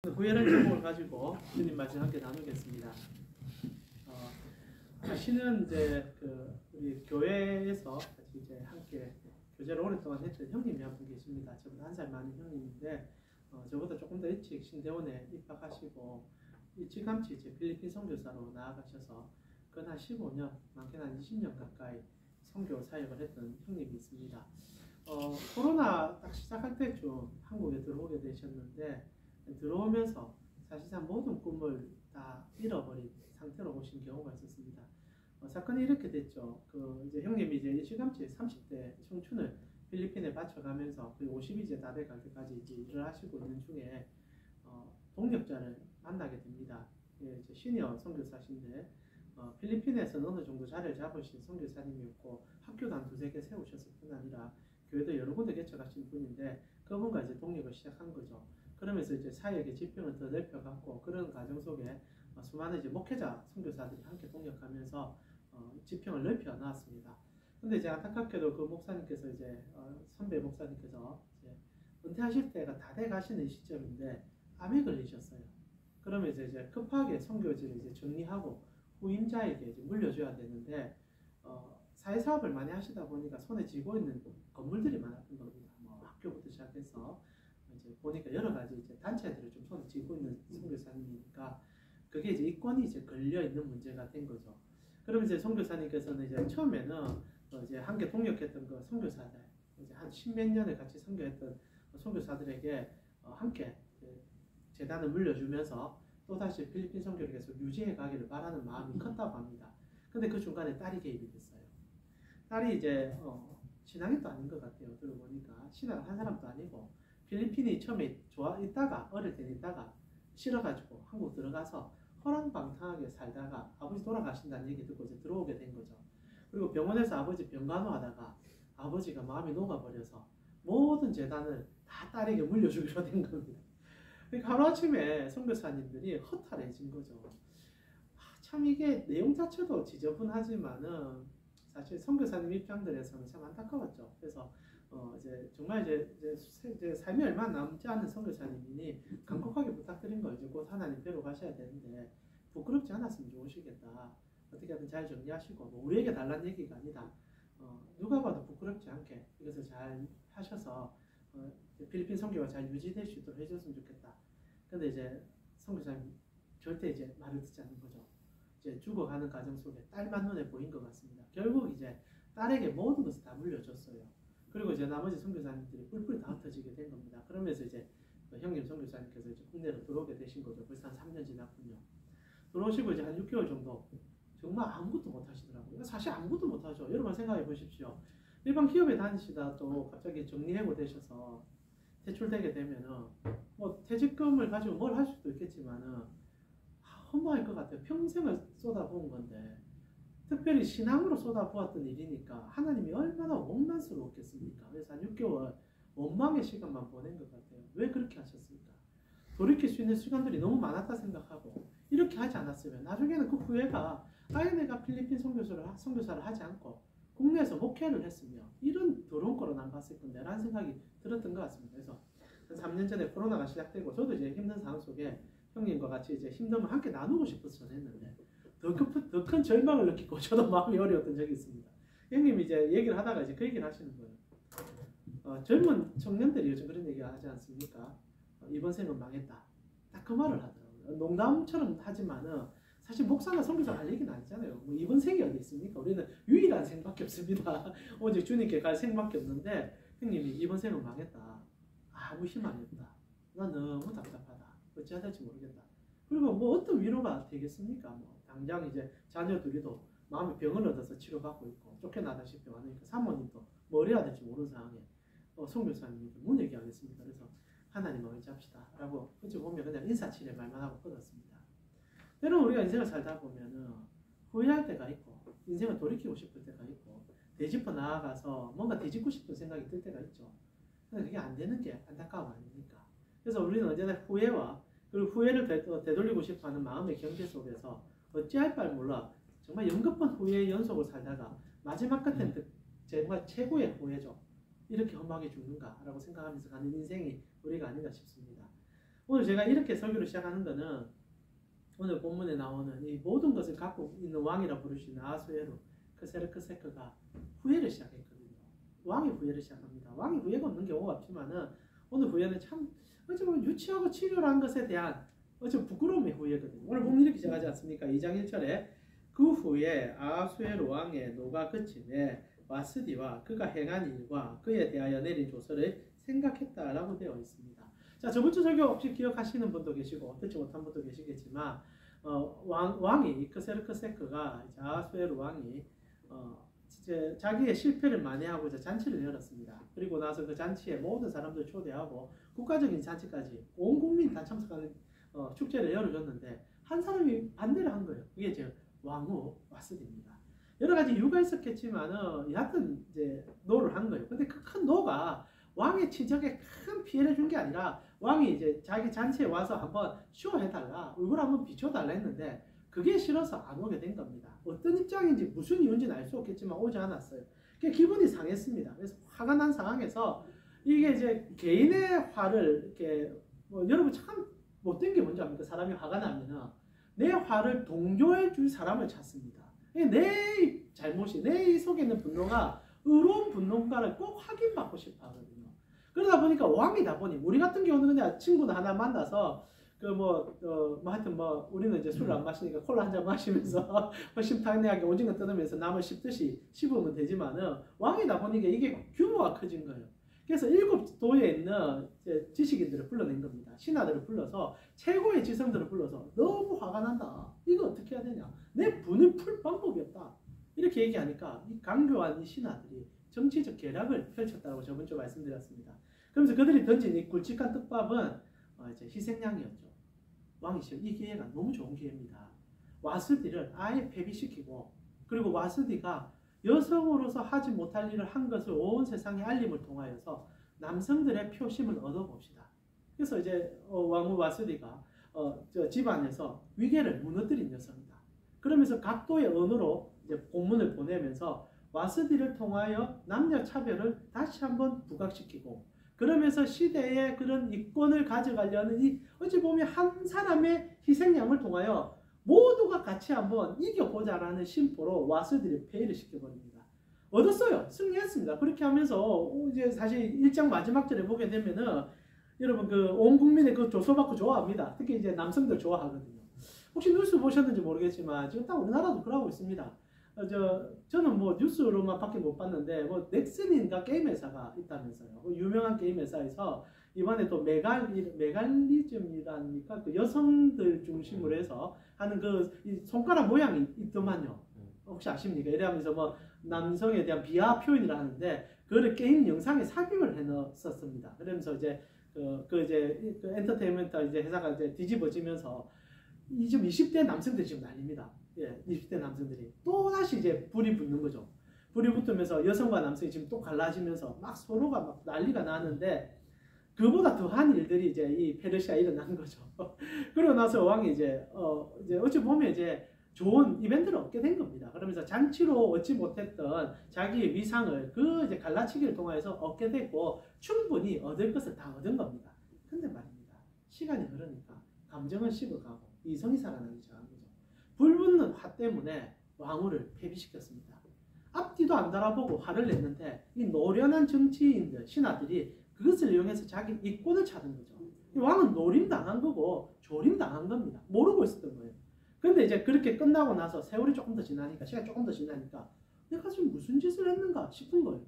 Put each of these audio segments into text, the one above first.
후회라는 제목을 가지고 주님 말씀 함께 나누겠습니다. 다시는 이제 우리 교회에서 같이 이제 함께 교제를 오랫동안 했던 형님이 한 분 계십니다. 저보다 1살 많은 형님인데 저보다 조금 더 일찍 신대원에 입학하시고 일찌감치 이제 필리핀 선교사로 나아가셔서 한 15년, 많게는 한 20년 가까이 선교 사역을 했던 형님이 있습니다. 코로나 딱 시작할 때쯤 한국에 들어오게 되셨는데 들어오면서 사실상 모든 꿈을 다 잃어버린 상태로 오신 경우가 있었습니다. 사건이 이렇게 됐죠. 이제 형님이 이제 일찌감치 30대 청춘을 필리핀에 바쳐가면서 거의 50이 이제 다 돼갈 때까지 이제 일을 하시고 있는 중에 동역자를 만나게 됩니다. 예, 이제 시니어 선교사신데 필리핀에서는 어느 정도 자리를 잡으신 선교사님이었고 학교도 한 2-3개 세우셨을 뿐 아니라 교회도 여러 군데 개척하신 분인데 그분과 이제 동역을 시작한 거죠. 그러면서 이제 사역의 지평을 더 넓혀갔고 그런 과정 속에 수많은 이제 목회자 선교사들이 함께 동역하면서 지평을 넓혀 나왔습니다. 근데 이제 안타깝게도 그 목사님께서 이제 선배 목사님께서 이제 은퇴하실 때가 다 돼 가시는 시점인데 암에 걸리셨어요. 그러면서 이제 급하게 선교지를 이제 정리하고 후임자에게 이제 물려줘야 되는데 사회사업을 많이 하시다 보니까 손에 쥐고 있는 건물들이 많았던 겁니다. 뭐 학교부터 시작해서 이제 보니까 여러 가지 이제 단체들을 좀 손에 쥐고 있는 선교사님이니까 그게 이제 이권이 이제 걸려 있는 문제가 된 거죠. 그러면서 이제 선교사님께서는 이제 처음에는 이제 함께 동역했던 그 선교사들 이제 한 10몇 년을 같이 선교했던 선교사들에게 함께 재단을 물려주면서 또 다시 필리핀 선교를 계속 유지해 가기를 바라는 마음이 컸다고 합니다. 근데 그 중간에 딸이 개입이 됐어요. 딸이 이제 신앙인도 아닌 것 같아요. 들어보니까 신앙을 한 사람도 아니고 필리핀이 처음에 있다가 어릴 때 있다가 싫어가지고 한국 들어가서 호랑방탕하게 살다가 아버지 돌아가신다는 얘기 듣고 이제 들어오게 된 거죠. 그리고 병원에서 아버지 병간호하다가 아버지가 마음이 녹아버려서 모든 재단을 다 딸에게 물려주기로 된 겁니다. 그러니까 하루아침에 선교사님들이 허탈해진 거죠. 참 이게 내용 자체도 지저분하지만은 사실 선교사님 입장들에서는 참 안타까웠죠. 그래서 이제 정말 이제 삶이 얼마 남지 않은 선교사님이니 간곡하게 부탁드린 거 이제 곧 하나님 뵈러 가셔야 되는데 부끄럽지 않았으면 좋으시겠다. 어떻게든 잘 정리하시고 뭐 우리에게 달라는 얘기가 아니다. 누가 봐도 부끄럽지 않게 이것을 잘 하셔서 필리핀 선교가 잘 유지될 수 있도록 해줬으면 좋겠다. 근데 이제 선교사님 절대 이제 말을 듣지 않는 거죠. 이제 죽어가는 과정 속에 딸만 눈에 보인 것 같습니다. 결국 이제 딸에게 모든 것을 다 물려줬어요. 그리고 이제 나머지 선교사님들이 뿔뿔이 다 흩어지게 된 겁니다. 그러면서 이제 형님 선교사님께서 이제 국내로 들어오게 되신 거죠. 벌써 한 3년 지났군요. 들어오시고 이제 한 6개월 정도 정말 아무것도 못 하시더라고요. 사실 아무것도 못 하죠. 여러분 생각해 보십시오. 일반 기업에 다니시다 또 갑자기 정리해고 되셔서 퇴출되게 되면은 뭐 퇴직금을 가지고 뭘 할 수도 있겠지만은 허무할 것 같아요. 평생을 쏟아부은 건데 특별히 신앙으로 쏟아부었던 일이니까 하나님이 얼마나 원망스러웠겠습니까? 그래서 한 6개월 원망의 시간만 보낸 것 같아요. 왜 그렇게 하셨습니까? 돌이킬 수 있는 시간들이 너무 많았다 생각하고 이렇게 하지 않았으면 나중에는 그 후회가 아예 내가 필리핀 선교사를 하지 않고 국내에서 목회를 했으며 이런 더러운 거로 안 봤을 건데 라는 생각이 들었던 것 같습니다. 그래서 한 3년 전에 코로나가 시작되고 저도 이제 힘든 상황 속에 형님과 같이 이제 힘듦을 함께 나누고 싶어서 전했는데 더 큰 절망을 느끼고 저도 마음이 어려웠던 적이 있습니다. 형님이 이제 얘기를 하다가 이제 그 얘기를 하시는 거예요. 젊은 청년들이 요즘 그런 얘기 하지 않습니까? 이번 생은 망했다. 딱 그 말을 하더라고요. 농담처럼 하지만은 사실 목사나 선교사가 할 얘기는 아니잖아요. 뭐 이번 생이 어디 있습니까? 우리는 유일한 생밖에 없습니다. 오직 주님께 갈 생밖에 없는데 형님이 이번 생은 망했다. 아무 희망이 없다. 나 너무 답답하다. 어찌해야 될지 모르겠다. 그리고 뭐 어떤 위로가 되겠습니까? 뭐 당장 이제 자녀 둘이도 마음의 병을 얻어서 치료받고 있고 쫓겨나다시피 하니까 사모님도 뭘 해야 될지 모르는 상황에 선교사님이 뭔 얘기하겠습니까? 그래서 하나님을 의지합시다 라고 어찌 보면 그냥 인사치레 말만 하고 끊었습니다. 때로는 우리가 인생을 살다 보면은 후회할 때가 있고 인생을 돌이키고 싶을 때가 있고 되짚어 나아가서 뭔가 되짚고 싶은 생각이 들 때가 있죠. 근데 그게 안 되는 게 안타까움 아닙니까? 그래서 우리는 언제나 후회와 그리고 후회를 되돌리고 싶어하는 마음의 경계 속에서 어찌할 바를 몰라 정말 연급한 후회의 연속을 살다가 마지막 끝엔 정말 최고의 후회죠. 이렇게 험하게 죽는가라고 생각하면서 가는 인생이 우리가 아닌가 싶습니다. 오늘 제가 이렇게 설교를 시작하는 거는 오늘 본문에 나오는 이 모든 것을 갖고 있는 왕이라 부르시는 아하수에로 크세르크세크가 후회를 시작했거든요. 왕이 후회를 시작합니다. 왕이 후회가 없는 경우가 없지만은 오늘 후회는 참 어찌 보면 유치하고 치졸한 것에 대한 어찌 부끄러움의 후회거든요. 오늘 보면 이렇게 시작하지 않습니까? 2장 1절에 그 후에 아하수에로 왕의 노가 그침에 와스디와 그가 행한 일과 그에 대하여 내린 조서를 생각했다라고 되어 있습니다. 자, 저번 주 설교 혹시 기억하시는 분도 계시고 듣지 못한 분도 계시겠지만 왕이 크세르크세크가 아하수에로 왕이 이제 자기의 실패를 만회하고자 잔치를 열었습니다. 그리고 나서 그 잔치에 모든 사람들 초대하고 국가적인 잔치까지 온 국민 다 참석하는 축제를 열어줬는데 한 사람이 반대를 한 거예요. 그게 이제 왕후 와스디입니다. 여러 가지 이유가 있었겠지만은 여하튼 이제 노를 한 거예요. 근데 그 큰 노가 왕의 친척에 큰 피해를 준 게 아니라 왕이 이제 자기 잔치에 와서 한번 쇼해달라, 얼굴 한번 비춰달라 했는데 그게 싫어서 안 오게 된 겁니다. 어떤 입장인지 무슨 이유인지는 알 수 없겠지만 오지 않았어요. 그게 기분이 상했습니다. 그래서 화가 난 상황에서 이게 이제 개인의 화를 이렇게 여러분 참 못된 게 뭔지 압니까? 사람이 화가 나면은 내 화를 동조해 줄 사람을 찾습니다. 내 잘못이 내 속에 있는 분노가 의로운 분노인가를 꼭 확인받고 싶어 하거든요. 그러다 보니까 왕이다 보니 우리 같은 경우는 그냥 친구나 하나 만나서 하여튼 우리는 이제 술을 안 마시니까 콜라 한 잔 마시면서 허심탄회하게 오징어 뜯으면서 남을 씹듯이 씹으면 되지만은 왕이다 보니까 이게 규모가 커진 거예요. 그래서 7도에 있는 지식인들을 불러낸 겁니다. 신하들을 불러서 최고의 지성들을 불러서 너무 화가 난다. 이거 어떻게 해야 되냐? 내 분을 풀 방법이 없다. 이렇게 얘기하니까 이 강교한 이 신하들이 정치적 계략을 펼쳤다고 저번 주에 말씀드렸습니다. 그러면서 그들이 던진 이 굵직한 떡밥은 이제 희생양이었죠. 왕이 이 기회가 너무 좋은 기회입니다. 와스디를 아예 폐비시키고 그리고 와스디가 여성으로서 하지 못할 일을 한 것을 온 세상에 알림을 통하여서 남성들의 표심을 얻어봅시다. 그래서 이제 왕후 와스디가 집안에서 위계를 무너뜨린 여성이다. 그러면서 각도의 언어로 이제 공문을 보내면서 와스디를 통하여 남녀 차별을 다시 한번 부각시키고 그러면서 시대의 그런 이권을 가져가려는 이 어찌 보면 한 사람의 희생양을 통하여 모두가 같이 한번 이겨보자라는 심보로 와스디를 폐위를 시켜버립니다. 얻었어요. 승리했습니다. 그렇게 하면서 이제 사실 1장 마지막 절에 보게 되면은 여러분 온 국민의 그 조소받고 좋아합니다. 특히 이제 남성들 좋아하거든요. 혹시 뉴스 보셨는지 모르겠지만 지금 딱 우리나라도 그러고 있습니다. 저는 뉴스로만 밖에 못 봤는데 넥슨인가 게임 회사가 있다면서요. 유명한 게임 회사에서 이번에 또 메갈리즘이라니까 그 여성들 중심으로 해서 하는 이 손가락 모양이 있더만요. 혹시 아십니까? 이러면서 남성에 대한 비하 표현을 하는데 그거를 게임 영상에 삽입을 해놨었습니다. 그러면서 이제 그 엔터테인먼트 이제 회사가 이제 뒤집어지면서 지금 20대 남성들이 지금 난립니다. 예, 20대 남성들이 또 다시 이제 불이 붙는 거죠. 불이 붙으면서 여성과 남성이 지금 또 갈라지면서 막 서로가 막 난리가 나는데 그보다 더한 일들이 이제 이 페르시아에 일어난 거죠. 그러고 나서 왕이 이제 어찌 보면 이제 좋은 이벤트를 얻게 된 겁니다. 그러면서 잔치로 얻지 못했던 자기의 위상을 이제 갈라치기를 통해서 얻게 됐고 충분히 얻을 것을 다 얻은 겁니다. 근데 말입니다. 시간이 흐르니까 감정은 식어가고 이성이 살아나기 시작한 거죠. 불붙는 화 때문에 왕후를 폐비시켰습니다. 앞뒤도 안 달아보고 화를 냈는데 이 노련한 정치인들, 신하들이 그것을 이용해서 자기 이권을 찾은 거죠. 왕은 노림당한 거고 조림당한 겁니다. 모르고 있었던 거예요. 근데 이제 그렇게 끝나고 나서 세월이 조금 더 지나니까, 시간이 조금 더 지나니까 내가 지금 무슨 짓을 했는가 싶은 거예요.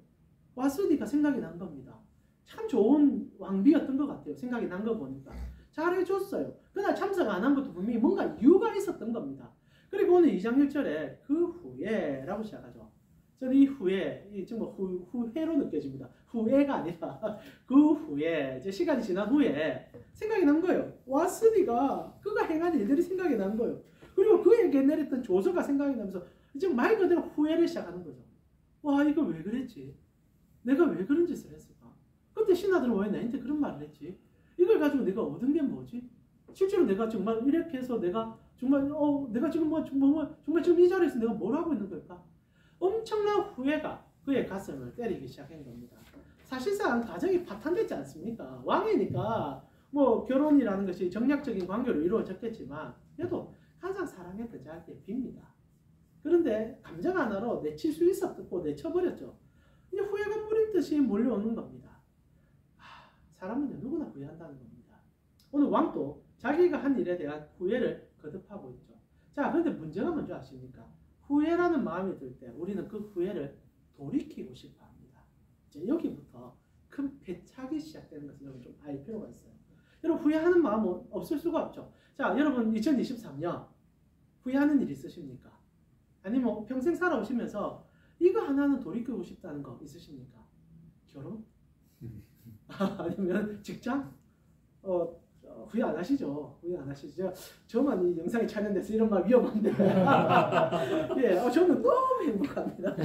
와스디가 생각이 난 겁니다. 참 좋은 왕비였던 것 같아요. 생각이 난 거 보니까. 잘해줬어요. 그날 참석 안 한 것도 분명히 뭔가 이유가 있었던 겁니다. 그리고 오늘 2장 1절에 그 후에 라고 시작하죠. 저는 이 후에, 지금 후회로 느껴집니다. 후회가 아니라 그 후에, 이제 시간이 지난 후에 생각이 난 거예요. 와스디가 그가 행한 일들이 생각이 난 거예요. 그리고 그에게 내렸던 조서가 생각이 나면서 이제 말 그대로 후회를 시작하는 거죠. 와, 이거 왜 그랬지? 내가 왜 그런 짓을 했을까? 그때 신하들은 왜 나한테 그런 말을 했지? 이걸 가지고 내가 얻은 게 뭐지? 실제로 내가 정말 이렇게 해서 내가 정말 내가 지금 정말 지금 이 자리에서 내가 뭘 하고 있는 걸까? 엄청난 후회가 그의 가슴을 때리기 시작한 겁니다. 사실상 가정이 파탄됐지 않습니까? 왕이니까 뭐 결혼이라는 것이 정략적인 관계로 이루어졌겠지만 그래도 항상 사랑했던 자한테 빕니다. 그런데 감정 하나로 내칠 수 있었고 내쳐버렸죠. 이제 후회가 뿌린 듯이 몰려오는 겁니다. 사람은 누구나 후회한다는 겁니다. 오늘 왕도 자기가 한 일에 대한 후회를 거듭하고 있죠. 자, 그런데 문제가 뭔지 아십니까? 후회라는 마음이 들 때 우리는 그 후회를 돌이키고 싶어 합니다. 이제 여기부터 큰 패착이 시작되는 것을 여러분 좀 알 필요가 있어요. 여러분 후회하는 마음은 없을 수가 없죠. 자, 여러분 2023년 후회하는 일 있으십니까? 아니면 뭐 평생 살아오시면서 이거 하나는 돌이키고 싶다는 거 있으십니까? 결혼? 아니면 직장? 후회 안 하시죠? 후회 안 하시죠? 저만 이 영상이 촬영돼서 이런 말 위험한데 예, 저는 너무 행복합니다.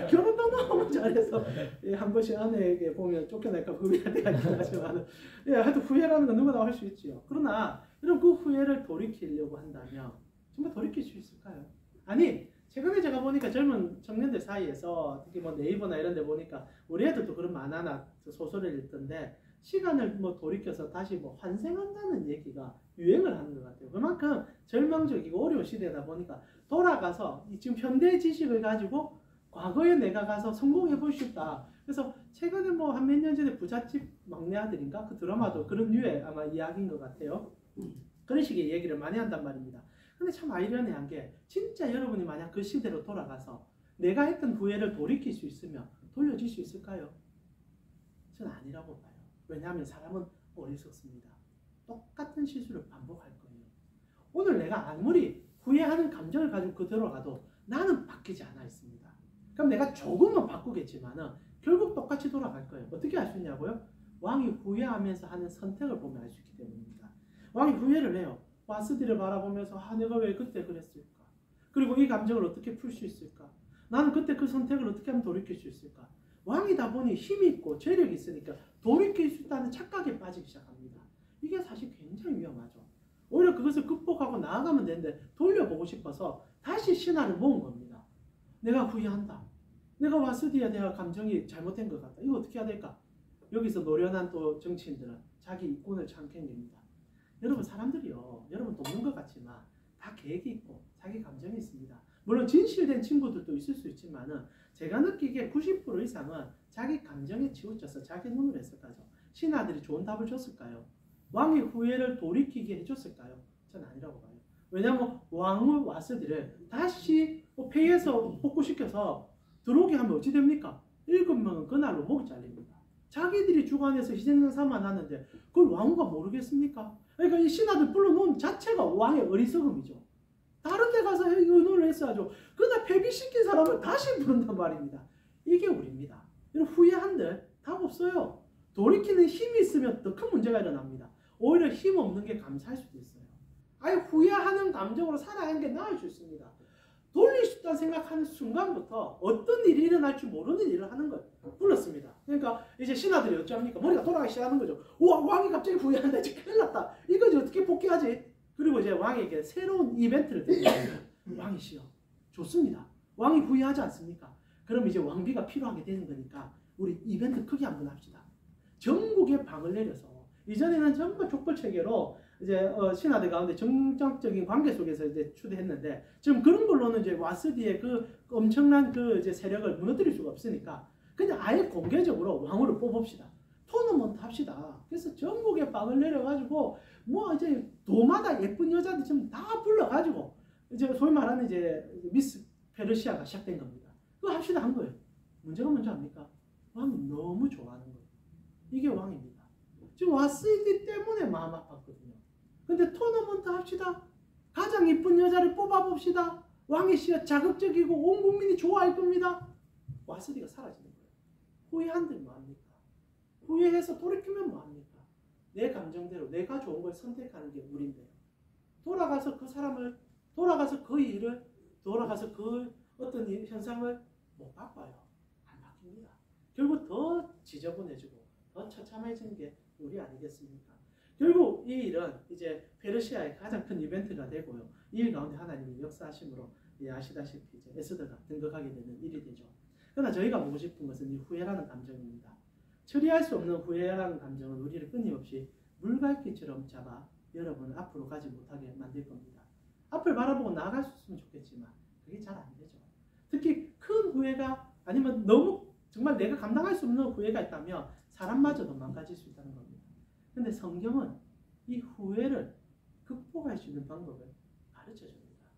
결혼도 너무 잘해서 예, 한 번씩 아내에게 보면 쫓겨날까 후회할 때가 있긴 하지만 예, 하여튼 후회라는 건 누구나 할 수 있지요. 그러나 여러분 그 후회를 돌이키려고 한다면 정말 돌이킬 수 있을까요? 아니 최근에 제가 보니까 젊은 청년들 사이에서 특히 뭐 네이버나 이런 데 보니까 우리 애들도 그런 만화나 소설을 읽던데 시간을 뭐 돌이켜서 다시 뭐 환생한다는 얘기가 유행을 하는 것 같아요. 그만큼 절망적이고 어려운 시대다 보니까 돌아가서 지금 현대 지식을 가지고 과거에 내가 가서 성공해 보고 싶다. 그래서 최근에 뭐 한 몇 년 전에 부잣집 막내 아들인가 그 드라마도 그런 류의 아마 이야기인 것 같아요. 그런 식의 얘기를 많이 한단 말입니다. 근데 참 아이러니한 게 진짜 여러분이 만약 그 시대로 돌아가서 내가 했던 후회를 돌이킬 수 있으면 돌려줄 수 있을까요? 저는 아니라고 봐요. 왜냐하면 사람은 어리석습니다. 똑같은 실수를 반복할 거예요. 오늘 내가 아무리 후회하는 감정을 가지고 그대로 가도 나는 바뀌지 않아 있습니다. 그럼 내가 조금은 바꾸겠지만은 결국 똑같이 돌아갈 거예요. 어떻게 알 수 있냐고요? 왕이 후회하면서 하는 선택을 보면 알 수 있기 때문입니다. 왕이 후회를 해요. 와스디를 바라보면서 내가 왜 그때 그랬을까? 그리고 이 감정을 어떻게 풀 수 있을까? 나는 그때 그 선택을 어떻게 하면 돌이킬 수 있을까? 왕이다 보니 힘이 있고 재력이 있으니까 돌이킬 수 있다는 착각에 빠지기 시작합니다. 이게 사실 굉장히 위험하죠. 오히려 그것을 극복하고 나아가면 되는데 돌려보고 싶어서 다시 신화를 모은 겁니다. 내가 후회한다. 내가 와스디에 대한 감정이 잘못된 것 같다. 이거 어떻게 해야 될까? 여기서 노련한 또 정치인들은 자기 이권을 참견입니다. 여러분 사람들이요. 여러분 돕는 것 같지만 다 계획이 있고 자기 감정이 있습니다. 물론 진실된 친구들도 있을 수 있지만은 제가 느끼기에 90% 이상은 자기 감정에 치우쳐서 자기 눈으로 해석하죠. 신하들이 좋은 답을 줬을까요? 왕의 후회를 돌이키게 해줬을까요? 전 아니라고 봐요. 왜냐하면 왕의 와스디를 다시 폐위해서 복구시켜서 들어오게 하면 어찌 됩니까? 7명은 그날로 목이 잘립니다. 자기들이 주관해서 희생양 삼아놨는데 그걸 왕후가 모르겠습니까? 그러니까 이 신하들 불러놓은 자체가 왕의 어리석음이죠. 다른 데 가서 의논을 했어야죠. 그러나 폐비시킨 사람을 다시 부른단 말입니다. 이게 우리입니다. 후회한들 답 없어요. 돌이키는 힘이 있으면 더 큰 문제가 일어납니다. 오히려 힘 없는 게 감사할 수도 있어요. 아예 후회하는 감정으로 살아가는 게 나을 수 있습니다. 돌릴 수 있다는 생각하는 순간부터 어떤 일이 일어날 줄 모르는 일을 하는 걸 불렀습니다. 그러니까 이제 신하들이 어쩌합니까? 머리가 돌아가기 시작하는 거죠. 우와, 왕이 갑자기 후회한다. 이제 큰일 났다. 이거 이제 어떻게 복귀하지? 그리고 이제 왕에게 새로운 이벤트를 드립니다. 왕이시여, 좋습니다. 왕이 후회하지 않습니까? 그럼 이제 왕비가 필요하게 되는 거니까 우리 이벤트 크게 한번 합시다. 전국에 방을 내려서 이전에는 전부 족벌 체계로 이제 신하들 가운데 정적인 관계 속에서 이제 추대했는데 지금 그런 걸로는 이제 와스디의 그 엄청난 그 이제 세력을 무너뜨릴 수가 없으니까 그냥 아예 공개적으로 왕후를 뽑읍시다. 토너먼트 합시다. 그래서 전국에 방을 내려가지고 뭐 이제 도마다 예쁜 여자들 좀 다 불러가지고 이제 소위 말하는 이제 미스 페르시아가 시작된 겁니다. 그거 합시다 한 거예요. 문제가 뭔지 압니까? 왕이 너무 좋아하는 거예요. 이게 왕입니다. 지금 와스디 때문에 마음 아팠거든요. 근데 토너먼트 합시다. 가장 이쁜 여자를 뽑아봅시다. 왕의 시가 자극적이고 온 국민이 좋아할 겁니다. 와스디가 사라지는 거예요. 후회한들 뭐합니까? 후회해서 돌이키면 뭐합니까? 내 감정대로 내가 좋은 걸 선택하는 게 우리인데요. 돌아가서 그 사람을, 돌아가서 그 일을, 돌아가서 그 어떤 현상을 못 바꿔요. 안 바뀝니다. 결국 더 지저분해지고 더 처참해지는 게 우리 아니겠습니까? 결국 이 일은 이제 페르시아의 가장 큰 이벤트가 되고요. 이 일 가운데 하나님이 역사하심으로 아시다시피 이제 에스더가 등극하게 되는 일이 되죠. 그러나 저희가 보고 싶은 것은 이 후회라는 감정입니다. 처리할 수 없는 후회라는 감정은 우리를 끊임없이 물갈퀴처럼 잡아 여러분을 앞으로 가지 못하게 만들 겁니다. 앞을 바라보고 나아갈 수 있으면 좋겠지만 그게 잘 안 되죠. 특히 큰 후회가 아니면 너무 정말 내가 감당할 수 없는 후회가 있다면 사람마저도 망가질 수 있다는 겁니다. 근데 성경은 이 후회를 극복할 수 있는 방법을 가르쳐 줍니다.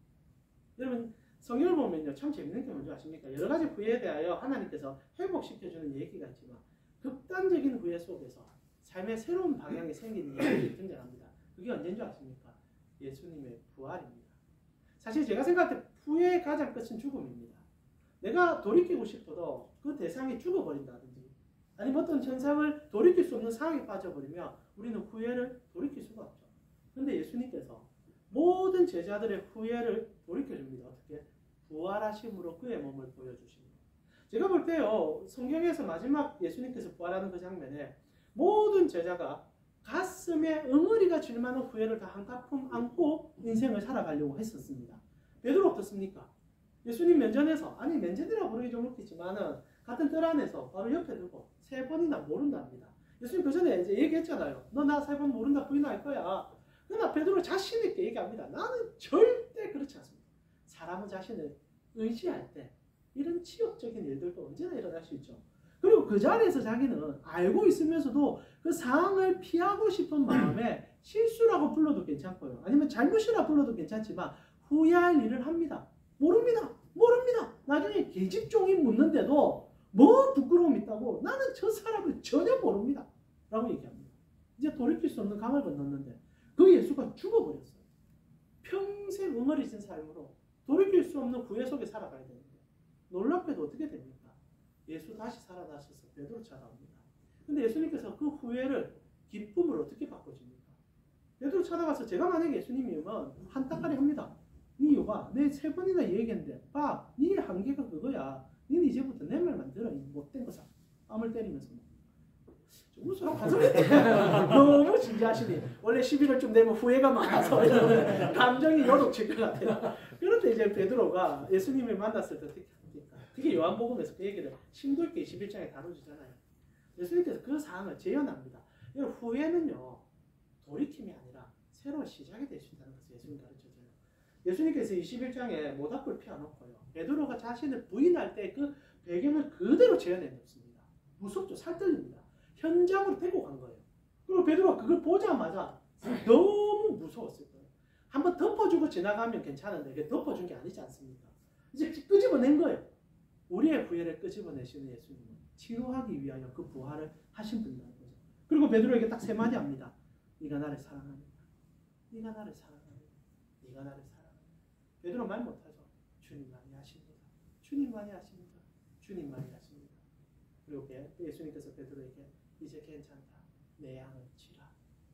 여러분 성경을 보면요 참 재밌는 게 뭔지 아십니까? 여러 가지 후회에 대하여 하나님께서 회복시켜주는 얘기가 있지만 극단적인 후회 속에서 삶의 새로운 방향이 생기는 얘기들이 등장합니다. 그게 언제인 줄 아십니까? 예수님의 부활입니다. 사실 제가 생각할 때 후회의 가장 끝은 죽음입니다. 내가 돌이키고 싶어도 그 대상이 죽어버린다든지 아니면 어떤 현상을 돌이킬 수 없는 상황에 빠져버리면 우리는 후회를 돌이킬 수가 없죠. 그런데 예수님께서 모든 제자들의 후회를 돌이켜줍니다. 어떻게? 부활하심으로 그의 몸을 보여주십니다. 제가 볼 때요 성경에서 마지막 예수님께서 부활하는 그 장면에 모든 제자가 가슴에 응어리가 질 만한 후회를 다 한가품 안고 인생을 살아가려고 했었습니다. 베드로 어떻습니까? 예수님 면전에서 아니 면전이라 부르기 좀 웃기지만은 같은 뜰 안에서 바로 옆에 두고 3번이나 모른답니다. 예수님 그 전에 이제 얘기했잖아요. 너 나 3번 모른다 부인할 거야. 그러나 베드로 자신 있게 얘기합니다. 나는 절대 그렇지 않습니다. 사람은 자신을 의지할 때 이런 치욕적인 일들도 언제나 일어날 수 있죠. 그리고 그 자리에서 자기는 알고 있으면서도 그 상황을 피하고 싶은 마음에 실수라고 불러도 괜찮고요. 아니면 잘못이라 불러도 괜찮지만 후회할 일을 합니다. 모릅니다. 나중에 계집종이 묻는데도 뭐 부끄러움이 있다고 나는 저 사람을 전혀 모릅니다. 라고 얘기합니다. 이제 돌이킬 수 없는 강을 건넜는데 그 예수가 죽어버렸어요. 평생 응어리진 삶으로 돌이킬 수 없는 후회 속에 살아가야 되는데 놀랍게도 어떻게 됩니까? 예수 다시 살아나셔서 베드로 찾아옵니다. 근데 예수님께서 그 후회를 기쁨으로 어떻게 바꿔줍니까? 베드로 찾아가서 제가 만약에 예수님이면 한따까리 합니다. 네 여봐, 내 3번이나 얘기했는데 봐, 네 한계가 그거야. 너는 이제부터 내 말만 들어. 이 못된 거사. 뺨을 때리면서 좀 웃으라 가서 너무 진지하시니 원래 11월쯤 되면 후회가 많아서 감정이 요동칠 것 같아요. 그런데 이제 베드로가 예수님을 만났을 때 어떻게 합니까? 그게 요한복음에서 그 얘기를 심도 있게 21장에 다뤄주잖아요. 예수님께서 그 상황을 재현합니다. 후회는요 돌이킴이 아니라 새로운 시작이 될 수 있다는 것을 예수님 가르쳐줘요. 예수님께서 21장에 모닥불 피워놓고요. 베드로가 자신을 부인할 때 그 배경을 그대로 재현해 놓습니다. 무섭죠. 살떨립니다. 현장으로 데리고 간 거예요. 그리고 베드로가 그걸 보자마자 너무 무서웠을 거예요. 한번 덮어주고 지나가면 괜찮은데 그게 덮어준 게 아니지 않습니까? 이제 끄집어낸 거예요. 우리의 후회를 끄집어내시는 예수님은 치료하기 위하여 그 부활을 하신 분이라는 거죠. 그리고 베드로에게 딱 3마디 합니다. 네가 나를 사랑합니다. 네가 나를 사랑합니다. 네가 나를 사랑합니다. 베드로 말 못하죠. 주님만이 하십니다. 주님만이 하십니다. 주님만이 하십니다. 그리고 예수님께서 베드로에게 이제 괜찮다. 내 양을 치라.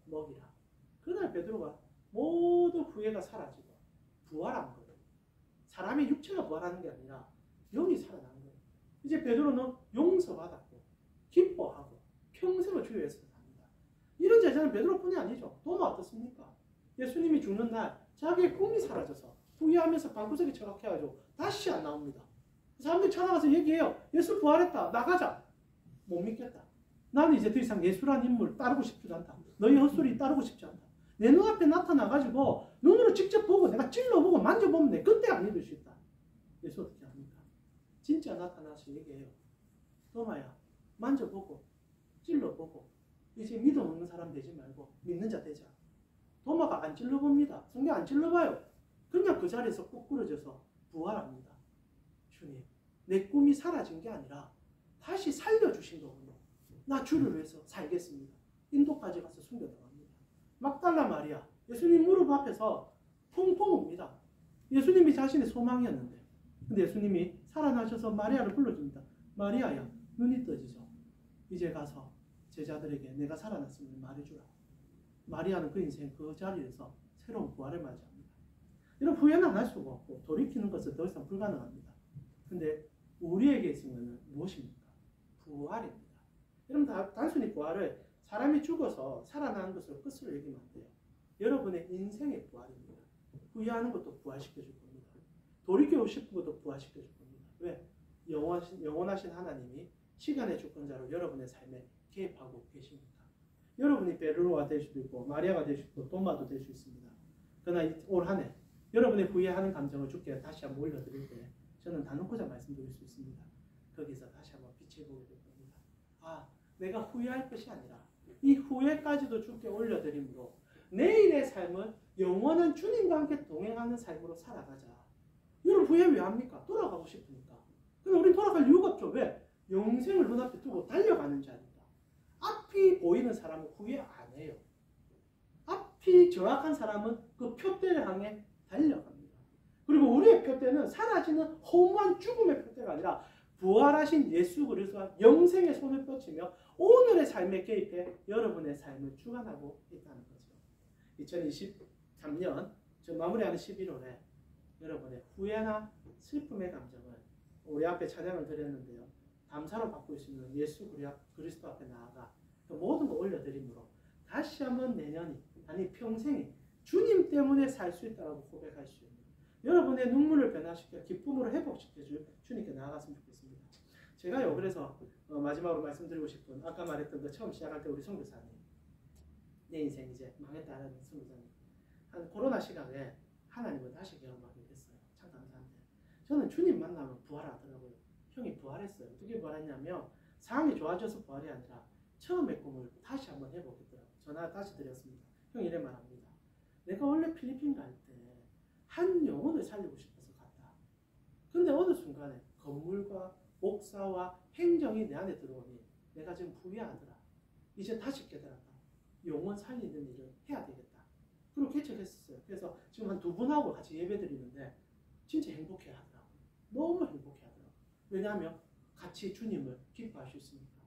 먹이라. 그날 베드로가 모든 후회가 사라지고 부활한 거예요. 사람의 육체가 부활하는 게 아니라 영이 살아난 거예요. 이제 베드로는 용서받았고 기뻐하고 평생을 주의 위해서 삽니다. 이런 제자는 베드로뿐이 아니죠. 도마 어떻습니까? 예수님이 죽는 날 자기의 꿈이 사라져서 후회하면서 방구석에 처박혀가지고 다시 안 나옵니다. 사람들이 찾아가서 얘기해요. 예수 부활했다. 나가자. 못 믿겠다. 나는 이제 더 이상 예수라는 인물을 따르고 싶지 않다. 너희 헛소리 따르고 싶지 않다. 내 눈앞에 나타나가지고 눈으로 직접 보고 내가 찔러보고 만져보면 내 그때 안 믿을 수 있다. 예수 어떻게 합니까? 진짜 나타나서 얘기해요. 도마야 만져보고 찔러보고 이제 믿음 없는 사람 되지 말고 믿는 자 되자. 도마가 안 찔러봅니다. 성경 안 찔러봐요. 그냥 그 자리에서 꾹 부러져서 부활합니다. 주님, 내 꿈이 사라진 게 아니라 다시 살려주신 거군요. 나 주를 위해서 살겠습니다. 인도까지 가서 숨겨나갑니다. 막달라 마리아, 예수님 무릎 앞에서 펑펑 웁니다. 예수님이 자신의 소망이었는데 근데 예수님이 살아나셔서 마리아를 불러줍니다. 마리아야, 눈이 떠지죠. 이제 가서 제자들에게 내가 살아났음을 말해주라. 마리아는 그 인생 그 자리에서 새로운 부활을 맞이합니다. 이런 후회는 안 할 수가 없고 돌이키는 것은 더 이상 불가능합니다. 근데 우리에게 있는 것은 무엇입니까? 부활입니다. 여러분 단순히 부활을 사람이 죽어서 살아나는 것으로 끝으로 얘기하면 안 돼요. 여러분의 인생의 부활입니다. 후회하는 것도 부활시켜줄 겁니다. 돌이키고 싶은 것도 부활시켜줄 겁니다. 왜? 영원하신 하나님이 시간의 주권자로 여러분의 삶에 개입하고 계십니다. 여러분이 베르로가 될 수도 있고 마리아가 될 수도 있고 도마도 될 수 있습니다. 그러나 올 한 해 여러분의 후회하는 감정을 주께 다시 한번 올려드릴 때 저는 단언코자 말씀드릴 수 있습니다. 거기서 다시 한번 빛을 보게 될 겁니다. 아, 내가 후회할 것이 아니라 이 후회까지도 주께 올려드림으로 내일의 삶은 영원한 주님과 함께 동행하는 삶으로 살아가자. 여러분 후회 왜 합니까? 돌아가고 싶으니까. 근데 우린 돌아갈 이유가 없죠. 왜? 영생을 눈앞에 두고 달려가는 자니까. 앞이 보이는 사람은 후회 안 해요. 앞이 정확한 사람은 그 표대를 향해 달려갑니다. 그리고 우리의 표대는 사라지는 허무한 죽음의 표대가 아니라 부활하신 예수 그리스도와 영생의 손을 뻗치며 오늘의 삶에 개입해 여러분의 삶을 주관하고 있다는 거죠. 2023년 저 마무리하는 11월에 여러분의 후회나 슬픔의 감정을 우리 앞에 찬양을 드렸는데요. 감사로 받고 있으면 예수 그리스도 앞에 나아가 그 모든 걸 올려드림으로 다시 한번 내년이 아니 평생이 주님 때문에 살 수 있다고 고백할 수 있는 여러분의 눈물을 변화시켜 기쁨으로 회복시켜 줄 주님께 나아갔으면 좋겠습니다. 제가요 그래서 마지막으로 말씀드리고 싶은 아까 말했던 그 처음 시작할 때 우리 선교사님 내 인생 이제 망했다는 선교사님 한 코로나 시간에 하나님을 다시 경험하게 됐어요. 참 감사한데 저는 주님 만나면 부활하더라고요. 형이 부활했어요. 어떻게 부활했냐면 상황이 좋아져서 부활이 아니라 처음의 꿈을 다시 한번 해보겠더라고요. 전화 다시 드렸습니다. 형이 이래 말합니다. 내가 원래 필리핀 갈 때 한 영혼을 살리고 싶어서 갔다. 근데 어느 순간에 건물과 목사와 행정이 내 안에 들어오니 내가 지금 후회하더라. 이제 다시 깨달았다. 영혼 살리는 일을 해야 되겠다. 그리고 개척했었어요. 그래서 지금 한 2분하고 같이 예배 드리는데 진짜 행복해 하더라고요. 너무 행복해 하더라고요. 왜냐하면 같이 주님을 기뻐할 수 있으니까.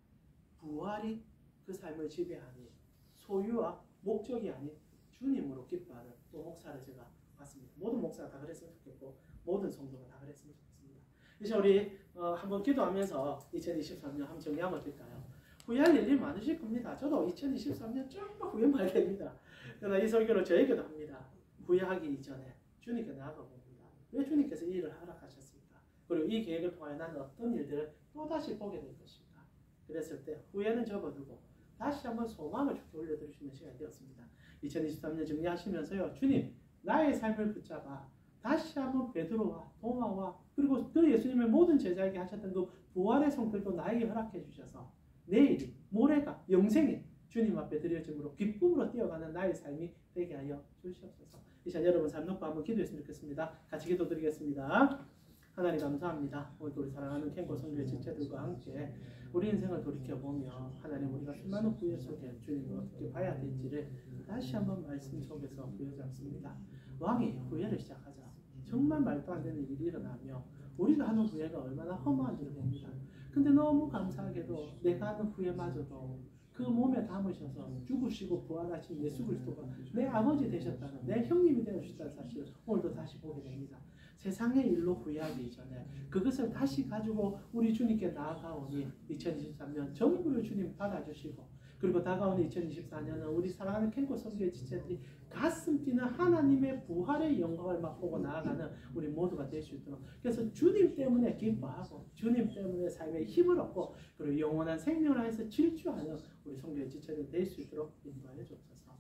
부활이 그 삶을 지배하니 소유와 목적이 아닌 주님으로 기뻐하는 또 목사를 제가 봤습니다. 모든 목사가 다 그랬으면 좋겠고 모든 성도가 다 그랬으면 좋겠습니다. 이제 우리 한번 기도하면서 2023년 한번 정리하면 어떨까요? 후회할 일이 많으실 겁니다. 저도 2023년 정말 후회 많이 됩니다. 그러나 이 설교를 저에게도 합니다. 후회하기 이전에 주님께 나아가 봅니다. 왜 주님께서 이 일을 허락하셨습니까? 그리고 이 계획을 통하여 나는 어떤 일들을 또다시 보게 될 것인가? 그랬을 때 후회는 접어두고 다시 한번 소망을 주께 올려드릴 수 있는 시간이 되었습니다. 2023년 정리하시면서요. 주님 나의 삶을 붙잡아 다시 한번 베드로와 도마와 그리고 그 예수님의 모든 제자에게 하셨던 그 부활의 성들도 나에게 허락해 주셔서 내일이 모레가 영생이 주님 앞에 드려짐으로 기쁨으로 뛰어가는 나의 삶이 되게 하여 주시옵소서. 이 시간 여러분 삶 놓고 한번 기도했으면 좋겠습니다. 같이 기도드리겠습니다. 하나님 감사합니다. 오늘 우리 사랑하는 캔고 성교의 지체들과 함께 우리 인생을 돌이켜보며 하나님 우리가 수많은 후회 속에 주님을 어떻게 봐야 될지를 다시 한번 말씀 속에서 보여잡습니다. 왕이 후회를 시작하자 정말 말도 안 되는 일이 일어나며 우리가 하는 후회가 얼마나 허무한지를 봅니다. 근데 너무 감사하게도 내가 하는 후회마저도 그 몸에 담으셔서 죽으시고 부활하신 예수 그리스도가 내 아버지 되셨다는 내 형님이 되어주셨다는 사실을 오늘도 다시 보게 됩니다. 세상의 일로 후회하기 이전에 그것을 다시 가지고 우리 주님께 나아가오니 2023년 전부를 주님 받아주시고 그리고 다가오는 2024년은 우리 사랑하는 캔고 성교의 지체들이 가슴 뛰는 하나님의 부활의 영광을 맛보고 나아가는 우리 모두가 될 수 있도록 그래서 주님 때문에 기뻐하고 주님 때문에 삶의 힘을 얻고 그리고 영원한 생명을 위해서 질주하는 우리 성교의 지체들이 될 수 있도록 인도하여 주옵소서.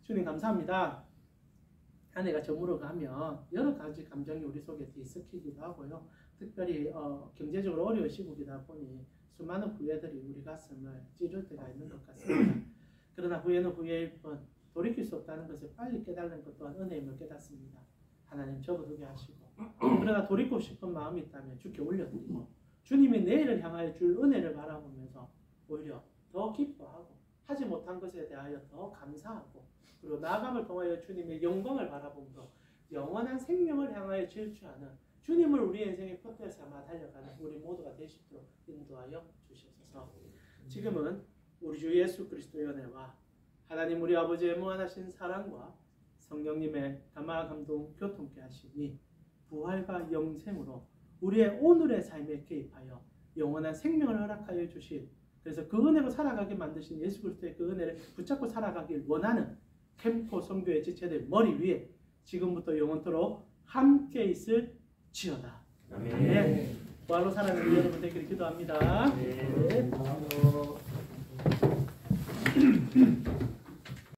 주님 감사합니다. 한 해가 저물어가면 여러 가지 감정이 우리 속에 뒤섞이기도 하고요. 특별히 경제적으로 어려운 시국이다 보니 수많은 후회들이 우리 가슴을 찌를 때가 있는 것 같습니다. 그러나 후회는 후회일 뿐 돌이킬 수 없다는 것을 빨리 깨달는 것 또한 은혜임을 깨닫습니다. 하나님 접어두게 하시고 그러나 돌이키고 싶은 마음이 있다면 주께 올려드리고 주님이 내일을 향하여 줄 은혜를 바라보면서 오히려 더 기뻐하고 하지 못한 것에 대하여 더 감사하고 그리고 나아감을 통하여 주님의 영광을 바라보면서 영원한 생명을 향하여 질주하는 주님을 우리 인생의 표대 삼아 달려가는 우리 모두가 될 수 있도록 인도하여 주시옵소서. 지금은 우리 주 예수 그리스도의 은혜와 하나님 우리 아버지의 무한하신 사랑과 성령님의 감화 감동 교통케 하시니 부활과 영생으로 우리의 오늘의 삶에 개입하여 영원한 생명을 허락하여 주신 그래서 그 은혜로 살아가게 만드신 예수 그리스도의 그 은혜를 붙잡고 살아가길 원하는 캠포 성교의 지체들 머리 위에 지금부터 영원토록 함께 있을 지어다. 아멘. 부활로 살아가는 여러분 되기를 기도합니다. 네.